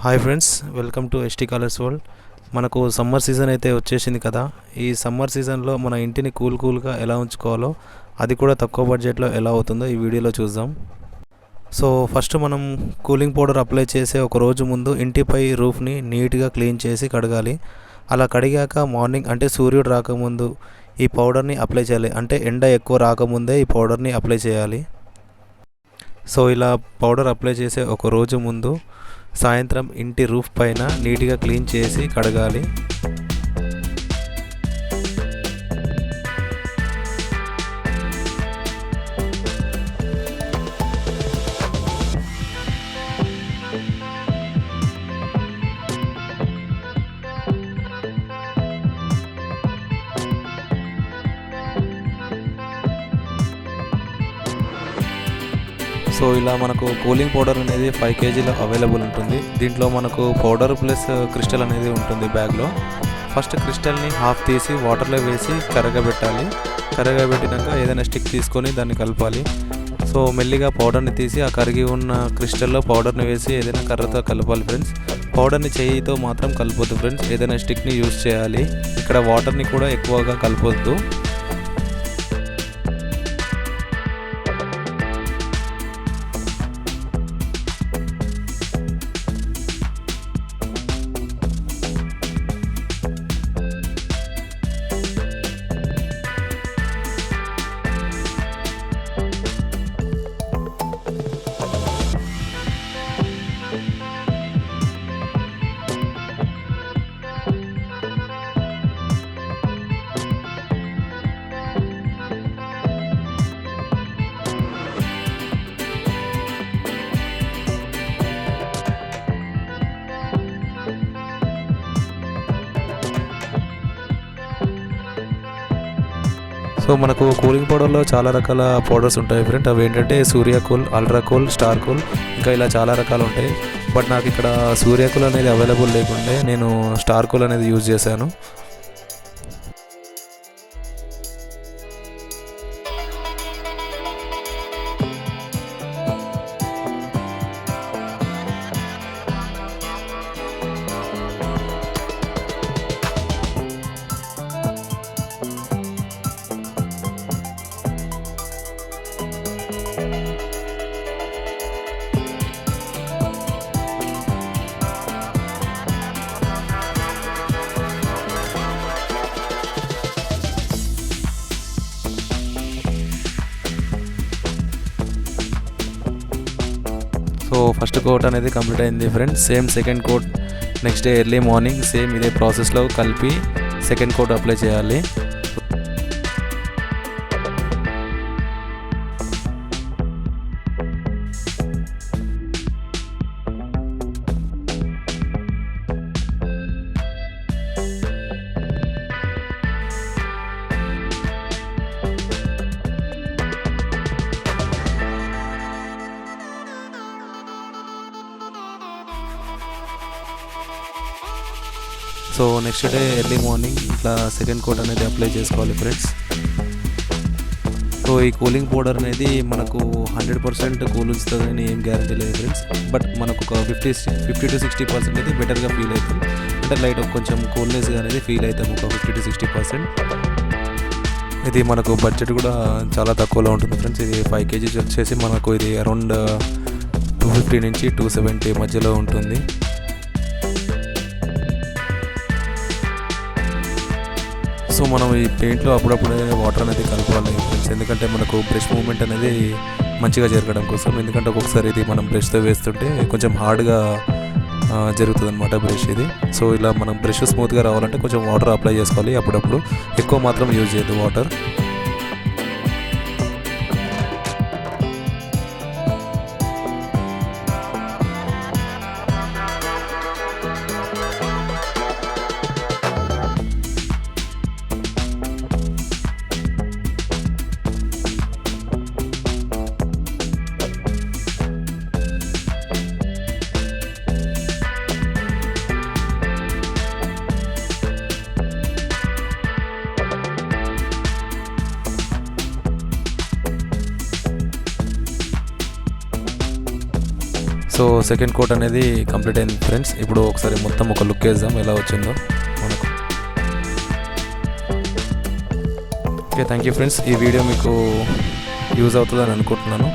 Hi friends, welcome to ST colours world. మనకు summer season అయితే వచ్చేసింది కదా. ఈ సమ్మర్ సీజన్లో మన ఇంటిని కూల్గా ఎలా ఉంచుకోవాలో, అది కూడా తక్కువ బడ్జెట్లో ఎలా అవుతుందో ఈ వీడియోలో చూద్దాం. సో ఫస్ట్ మనం కూలింగ్ పౌడర్ అప్లై చేసే ఒక రోజు ముందు ఇంటిపై రూఫ్ని నీట్గా క్లీన్ చేసి కడగాలి. అలా కడిగాక మార్నింగ్ అంటే సూర్యుడు రాకముందు ఈ పౌడర్ని అప్లై చేయాలి. అంటే ఎండ ఎక్కువ రాకముందే ఈ పౌడర్ని అప్లై చేయాలి. సో ఇలా పౌడర్ అప్లై చేసే ఒక రోజు ముందు సాయంత్రం ఇంటి రూఫ్ పైన నీట్గా క్లీన్ చేసి కడగాలి. సో ఇలా మనకు కూలింగ్ పౌడర్ అనేది 5 kg అవైలబుల్ ఉంటుంది. దీంట్లో మనకు పౌడర్ ప్లస్ క్రిస్టల్ అనేది ఉంటుంది బ్యాగ్లో. ఫస్ట్ క్రిస్టల్ని హాఫ్ తీసి వాటర్లో వేసి కరగబెట్టాలి. కరగబెట్టినాక ఏదైనా స్టిక్ తీసుకొని దాన్ని కలపాలి. సో మెల్లిగా పౌడర్ని తీసి ఆ కరిగి ఉన్న క్రిస్టల్లో పౌడర్ని వేసి ఏదైనా కర్రతో కలపాలి ఫ్రెండ్స్. పౌడర్ని చేయితో మాత్రం కలపొద్దు ఫ్రెండ్స్, ఏదైనా స్టిక్ని యూజ్ చేయాలి. ఇక్కడ వాటర్ని కూడా ఎక్కువగా కలపొద్దు. సో మనకు కూలింగ్ పౌడర్లో చాలా రకాల పౌడర్స్ ఉంటాయి ఫ్రెండ్. అవి ఏంటంటే సూర్యకూల్, అల్ట్రాకూల్, స్టార్ కూల్, ఇంకా ఇలా చాలా రకాలు ఉంటాయి. బట్ నాకు ఇక్కడ సూర్యకూల్ అనేది అవైలబుల్ లేకుండే నేను స్టార్ కూల్ అనేది యూజ్ చేశాను. సో ఫస్ట్ కోట్ అనేది కంప్లీట్ అయింది friends. Same second coat next day early morning same ఇదే ప్రాసెస్లో కలిపి సెకండ్ కోట్ అప్లై చేయాలి. So next day early morning ఇట్లా సెకండ్ కోట్ అనేది అప్లై చేసుకోవాలి ఫ్రెండ్స్. సో ఈ కూలింగ్ పౌడర్ అనేది మనకు 100% కూల్ ఉంచుతుందని ఏం గ్యారంటీ లేదు ఫ్రెండ్స్. బట్ మనకు ఒక 50 to 60% అనేది బెటర్గా ఫీల్ అవుతాం. అంటే లైట్ కొంచెం కూల్నెస్గా అనేది ఫీల్ అవుతాం ఒక 50 to 60%. ఇది మనకు బడ్జెట్ కూడా చాలా తక్కువలో ఉంటుంది ఫ్రెండ్స్. ఇది 5 kg వచ్చేసి మనకు ఇది అరౌండ్ 250 నుంచి 270 మధ్యలో ఉంటుంది. సో మనం ఈ పెయింట్లో అప్పుడప్పుడే వాటర్ అనేది కలపాలి ఫ్రెండ్స్, ఎందుకంటే మనకు బ్రష్ మూవ్మెంట్ అనేది మంచిగా జరగడం కోసం. ఎందుకంటే ఒక్కొక్కసారి ఇది మనం బ్రష్తో వేస్తుంటే కొంచెం హార్డ్గా జరుగుతుంది అనమాట బ్రష్ ఇది. సో ఇలా మనం బ్రష్ స్మూత్గా రావాలంటే కొంచెం వాటర్ అప్లై చేసుకోవాలి అప్పుడప్పుడు, ఎక్కువ మాత్రం యూజ్ చేయొద్దు వాటర్. సో సెకండ్ కోట్ అనేది కంప్లీట్ అయింది ఫ్రెండ్స్. ఇప్పుడు ఒకసారి మొత్తం ఒక లుక్ వేద్దాం ఎలా వచ్చిందో మనకు. Okay, thank you friends. ఈ వీడియో మీకు యూజ్ అవుతుందని అనుకుంటున్నాను.